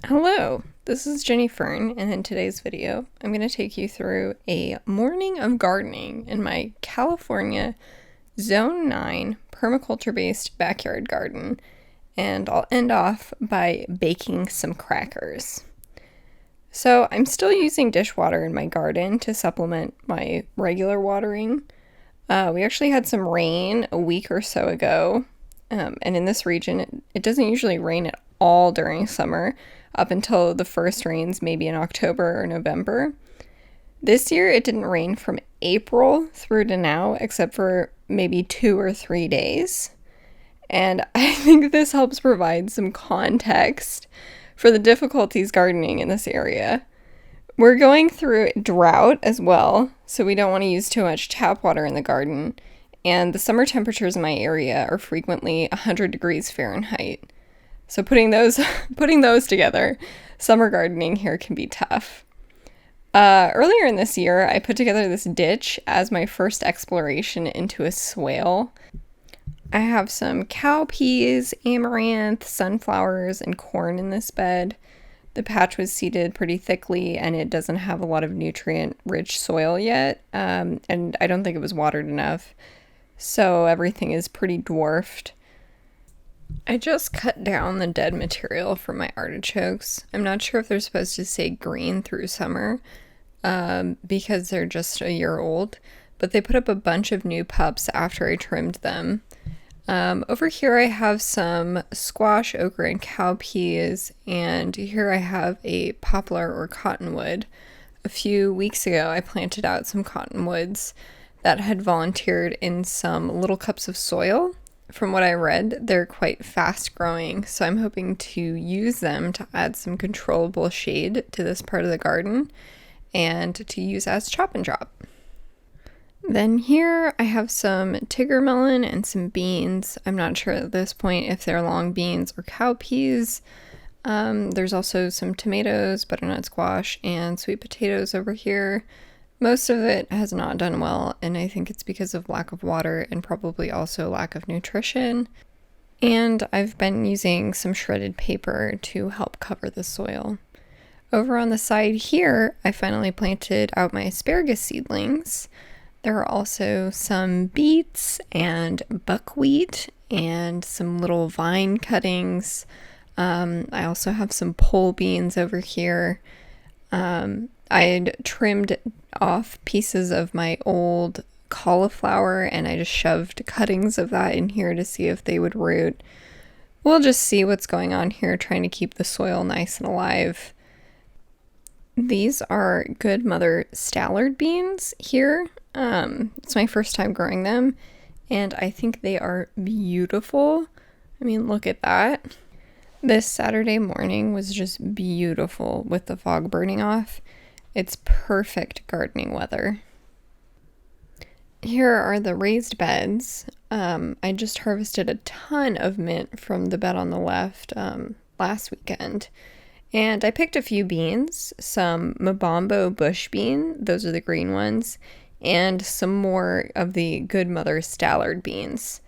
Hello, this is Jenny Fern, and in today's video, I'm going to take you through a morning of gardening in my California Zone 9 permaculture-based backyard garden, and I'll end off by baking some crackers. So I'm still using dishwater in my garden to supplement my regular watering. We actually had some rain a week or so ago, and in this region, it doesn't usually rain at all during summer, up until the first rains maybe in October or November. This year, it didn't rain from April through to now, except for maybe 2 or 3 days. And I think this helps provide some context for the difficulties gardening in this area. We're going through drought as well, so we don't want to use too much tap water in the garden. And the summer temperatures in my area are frequently 100 degrees Fahrenheit. So putting those together, summer gardening here can be tough. Earlier in this year, I put together this ditch as my first exploration into a swale. I have some cowpeas, amaranth, sunflowers, and corn in this bed. The patch was seeded pretty thickly, and it doesn't have a lot of nutrient-rich soil yet, and I don't think it was watered enough, so everything is pretty dwarfed. I just cut down the dead material from my artichokes. I'm not sure if they're supposed to stay green through summer because they're just a year old, but they put up a bunch of new pups after I trimmed them. Over here I have some squash, okra, and cowpeas, and here I have a poplar or cottonwood. A few weeks ago I planted out some cottonwoods that had volunteered in some little cups of soil. From what I read, they're quite fast growing, so I'm hoping to use them to add some controllable shade to this part of the garden and to use as chop and drop. Then here I have some tiger melon and some beans. I'm not sure at this point if they're long beans or cowpeas. There's also some tomatoes, butternut squash, and sweet potatoes over here. Most of it has not done well, and I think it's because of lack of water and probably also lack of nutrition. And I've been using some shredded paper to help cover the soil. Over on the side here, I finally planted out my asparagus seedlings. There are also some beets and buckwheat and some little vine cuttings. I also have some pole beans over here. I had trimmed off pieces of my old cauliflower and I just shoved cuttings of that in here to see if they would root. We'll just see what's going on here, trying to keep the soil nice and alive. These are Good Mother Stallard beans here. It's my first time growing them, and I think they are beautiful. I mean, look at that. This Saturday morning was just beautiful with the fog burning off. It's perfect gardening weather. Here are the raised beds. I just harvested a ton of mint from the bed on the left last weekend. And I picked a few beans, some Mabombo bush bean, those are the green ones, and some more of the Good Mother Stallard beans.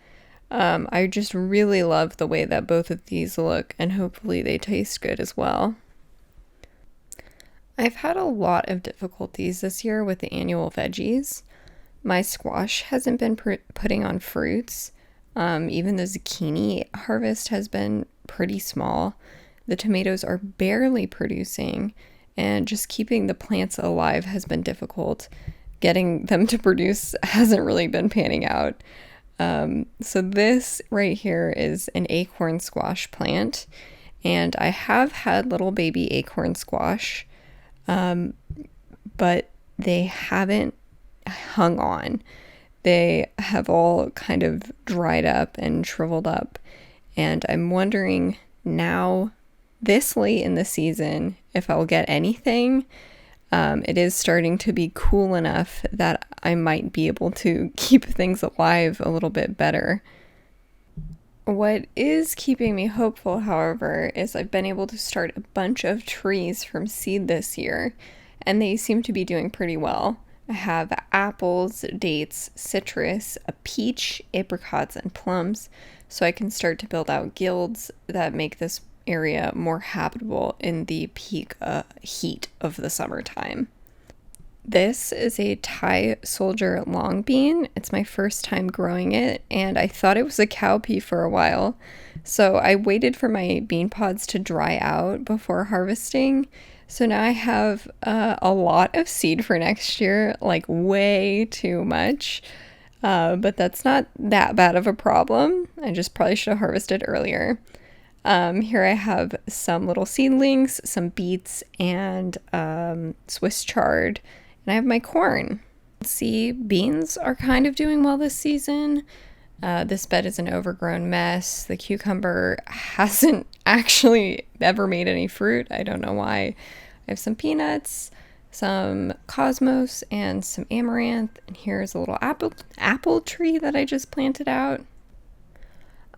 I just really love the way that both of these look, and hopefully they taste good as well. I've had a lot of difficulties this year with the annual veggies. My squash hasn't been putting on fruits. Even the zucchini harvest has been pretty small. The tomatoes are barely producing, and just keeping the plants alive has been difficult. Getting them to produce hasn't really been panning out. So this right here is an acorn squash plant, and I have had little baby acorn squash, but they haven't hung on. They have all kind of dried up and shriveled up, and I'm wondering now, this late in the season, if I'll get anything. It is starting to be cool enough that I might be able to keep things alive a little bit better. What is keeping me hopeful, however, is I've been able to start a bunch of trees from seed this year, and they seem to be doing pretty well. I have apples, dates, citrus, a peach, apricots, and plums, so I can start to build out guilds that make this area more habitable in the peak heat of the summertime. This is a Thai soldier long bean. It's my first time growing it, and I thought it was a cowpea for a while. So I waited for my bean pods to dry out before harvesting. So now I have a lot of seed for next year, like way too much. But that's not that bad of a problem. I just probably should have harvested earlier. Here I have some little seedlings, some beets, and Swiss chard. And I have my corn. See, beans are kind of doing well this season. This bed is an overgrown mess. The cucumber hasn't actually ever made any fruit. I don't know why. I have some peanuts, some cosmos, and some amaranth. And here's a little apple tree that I just planted out.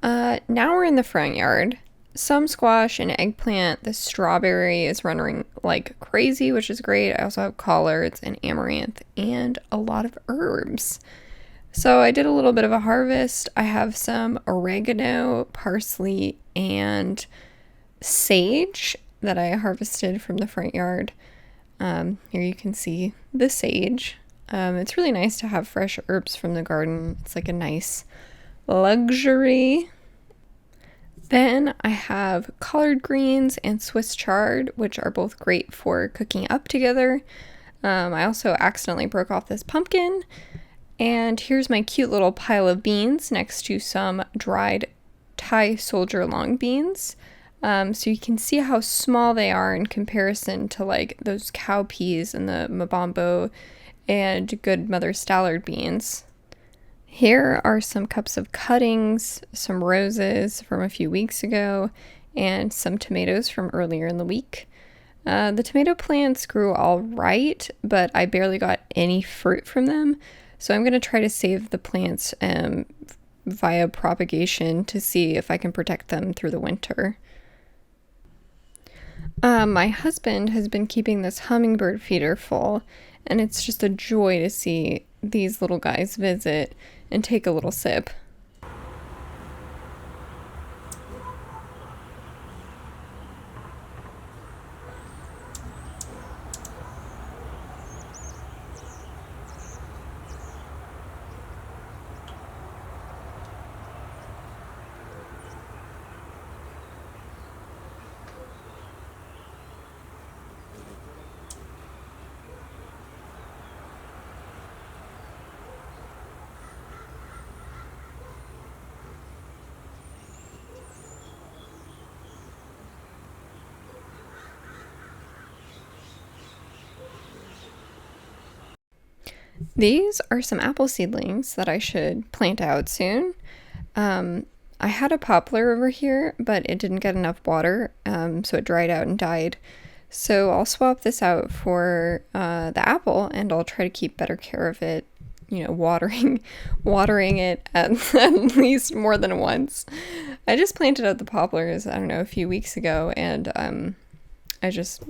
Now we're in the front yard. Some squash and eggplant. The strawberry is running like crazy, which is great. I also have collards and amaranth and a lot of herbs. So I did a little bit of a harvest. I have some oregano, parsley, and sage that I harvested from the front yard. Here you can see the sage. It's really nice to have fresh herbs from the garden. It's like a nice luxury. Then I have collard greens and Swiss chard, which are both great for cooking up together. I also accidentally broke off this pumpkin. And here's my cute little pile of beans next to some dried Thai soldier long beans. So you can see how small they are in comparison to like those cowpeas and the mabambo and good mother Stallard beans. Here are some cups of cuttings, some roses from a few weeks ago, and some tomatoes from earlier in the week. The tomato plants grew all right, but I barely got any fruit from them. So I'm going to try to save the plants via propagation to see if I can protect them through the winter. My husband has been keeping this hummingbird feeder full, and it's just a joy to see these little guys visit and take a little sip. These are some apple seedlings that I should plant out soon. I had a poplar over here, but it didn't get enough water, so it dried out and died. So I'll swap this out for the apple, and I'll try to keep better care of it, you know, watering it at least more than once. I just planted out the poplars, I don't know, a few weeks ago, and I just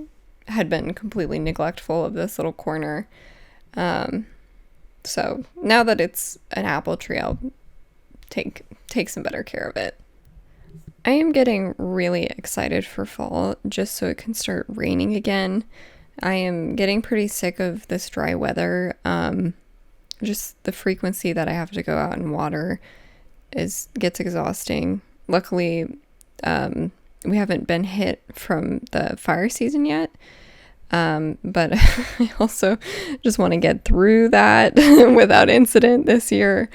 had been completely neglectful of this little corner. So now that it's an apple tree, I'll take some better care of it. I am getting really excited for fall just so it can start raining again. I am getting pretty sick of this dry weather. Just the frequency that I have to go out and water gets exhausting. Luckily, we haven't been hit from the fire season yet. But I also just want to get through that without incident this year.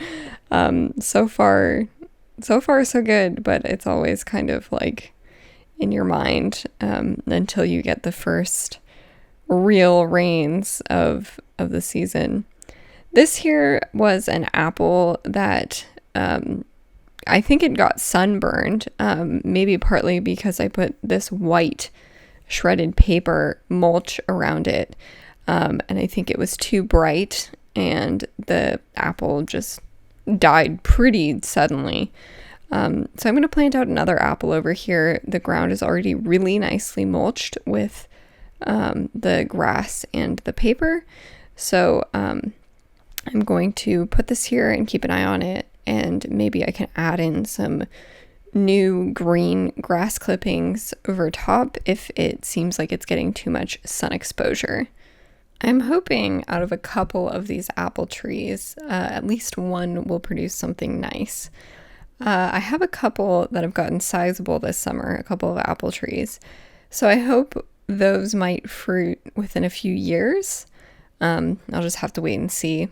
So far so good, but it's always kind of like in your mind until you get the first real rains of the season. This here was an apple that I think it got sunburned, maybe partly because I put this white shredded paper mulch around it, and I think it was too bright and the apple just died pretty suddenly. So I'm going to plant out another apple over here. The ground is already really nicely mulched with the grass and the paper, so I'm going to put this here and keep an eye on it, and maybe I can add in some new green grass clippings over top if it seems like it's getting too much sun exposure. I'm hoping out of a couple of these apple trees, at least one will produce something nice. I have a couple that have gotten sizable this summer, a couple of apple trees. So I hope those might fruit within a few years. I'll just have to wait and see.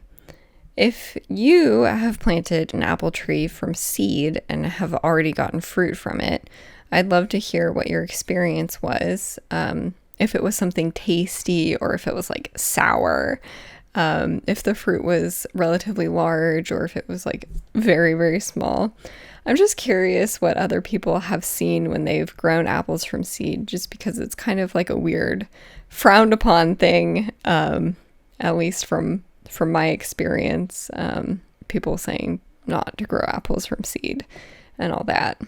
If you have planted an apple tree from seed and have already gotten fruit from it, I'd love to hear what your experience was. If it was something tasty or if it was like sour, if the fruit was relatively large or if it was like very, very small. I'm just curious what other people have seen when they've grown apples from seed, just because it's kind of like a weird frowned upon thing, at least from my experience, people saying not to grow apples from seed and all that.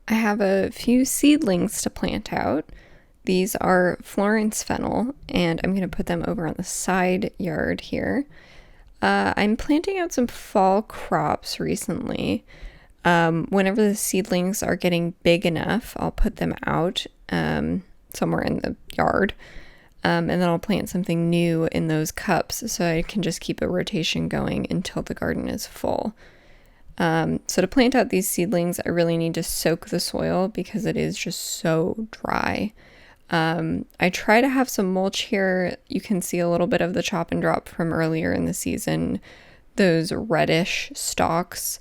I have a few seedlings to plant out. These are Florence fennel, and I'm going to put them over on the side yard here. I'm planting out some fall crops recently. Whenever the seedlings are getting big enough, I'll put them out somewhere in the yard. And then I'll plant something new in those cups so I can just keep a rotation going until the garden is full. So to plant out these seedlings, I really need to soak the soil because it is just so dry. I try to have some mulch here. You can see a little bit of the chop and drop from earlier in the season. Those reddish stalks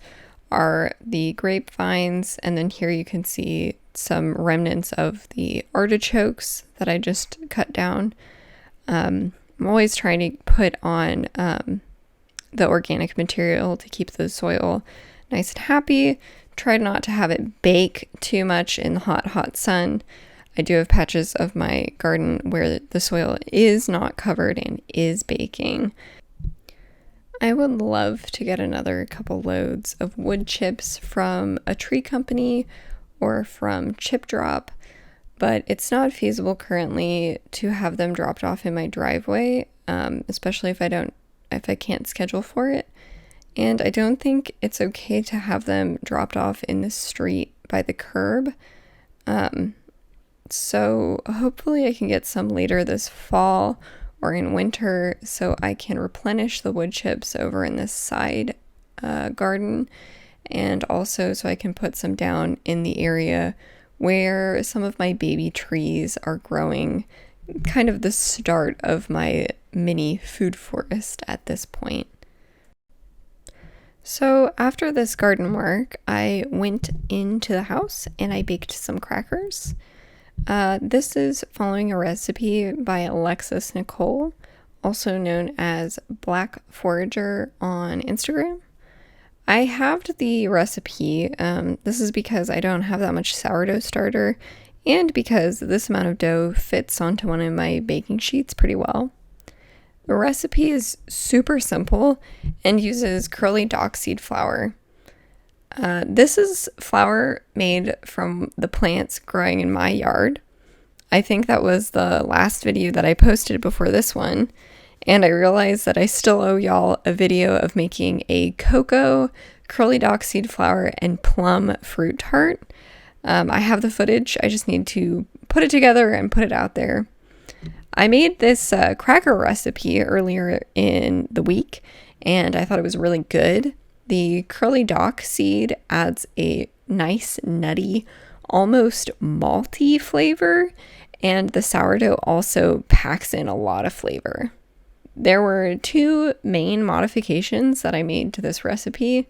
are the grapevines, and then here you can see some remnants of the artichokes that I just cut down. I'm always trying to put on the organic material to keep the soil nice and happy. Try not to have it bake too much in the hot sun. I do have patches of my garden where the soil is not covered and is baking. I would love to get another couple loads of wood chips from a tree company or from Chip Drop, but it's not feasible currently to have them dropped off in my driveway, especially if I can't schedule for it. And I don't think it's okay to have them dropped off in the street by the curb. So hopefully I can get some later this fall or in winter so I can replenish the wood chips over in this side garden, and also so I can put some down in the area where some of my baby trees are growing, kind of the start of my mini food forest at this point. So after this garden work, I went into the house and I baked some crackers. This is following a recipe by Alexis Nicole, also known as Black Forager on Instagram. I halved the recipe. This is because I don't have that much sourdough starter and because this amount of dough fits onto one of my baking sheets pretty well. The recipe is super simple and uses curly dock seed flour. This is flour made from the plants growing in my yard. I think that was the last video that I posted before this one, and I realized that I still owe y'all a video of making a cocoa, curly dock seed flour, and plum fruit tart. I have the footage, I just need to put it together and put it out there. I made this cracker recipe earlier in the week, and I thought it was really good. The curly dock seed adds a nice, nutty, almost malty flavor, and the sourdough also packs in a lot of flavor. There were two main modifications that I made to this recipe.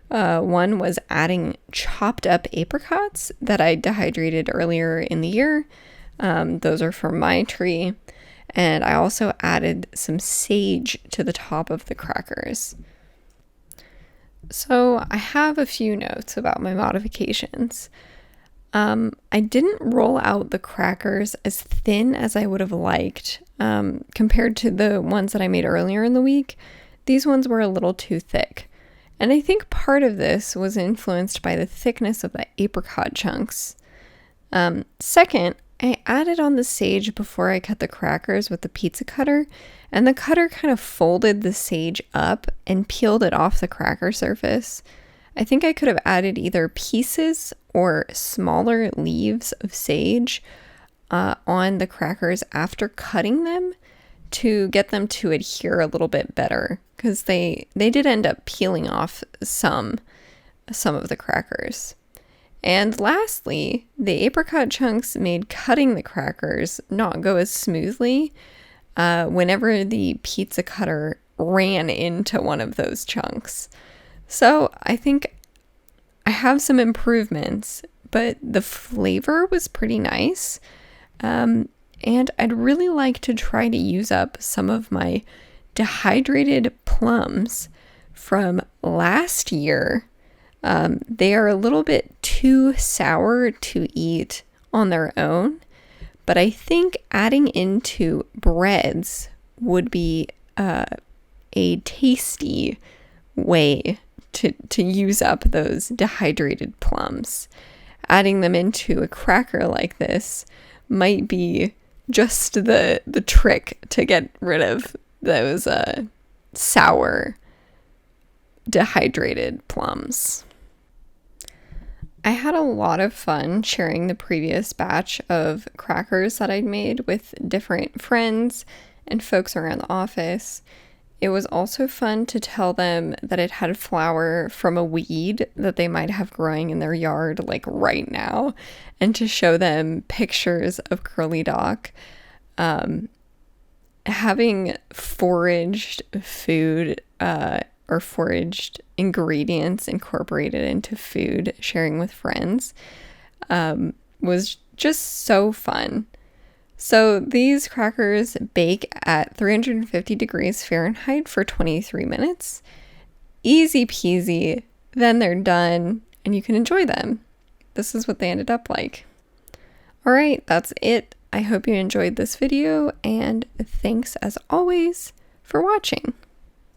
One was adding chopped up apricots that I dehydrated earlier in the year. Those are from my tree. And I also added some sage to the top of the crackers. So I have a few notes about my modifications. I didn't roll out the crackers as thin as I would have liked. Compared to the ones that I made earlier in the week, these ones were a little too thick. And I think part of this was influenced by the thickness of the apricot chunks. Second, I added on the sage before I cut the crackers with the pizza cutter, and the cutter kind of folded the sage up and peeled it off the cracker surface. I think I could have added either pieces or smaller leaves of sage on the crackers after cutting them to get them to adhere a little bit better, because they did end up peeling off some of the crackers. And lastly, the apricot chunks made cutting the crackers not go as smoothly whenever the pizza cutter ran into one of those chunks. So I think I have some improvements, but the flavor was pretty nice. And I'd really like to try to use up some of my dehydrated plums from last year. They are a little bit too sour to eat on their own, but I think adding into breads would be a tasty way to use up those dehydrated plums. Adding them into a cracker like this might be just the trick to get rid of those sour dehydrated plums. I had a lot of fun sharing the previous batch of crackers that I'd made with different friends and folks around the office. It was also fun to tell them that it had flour from a weed that they might have growing in their yard like right now, and to show them pictures of Curly Dock. Having foraged food or foraged ingredients incorporated into food, sharing with friends, was just so fun. So these crackers bake at 350 degrees Fahrenheit for 23 minutes. Easy peasy. Then they're done and you can enjoy them. This is what they ended up like. All right, that's it. I hope you enjoyed this video, and thanks as always for watching.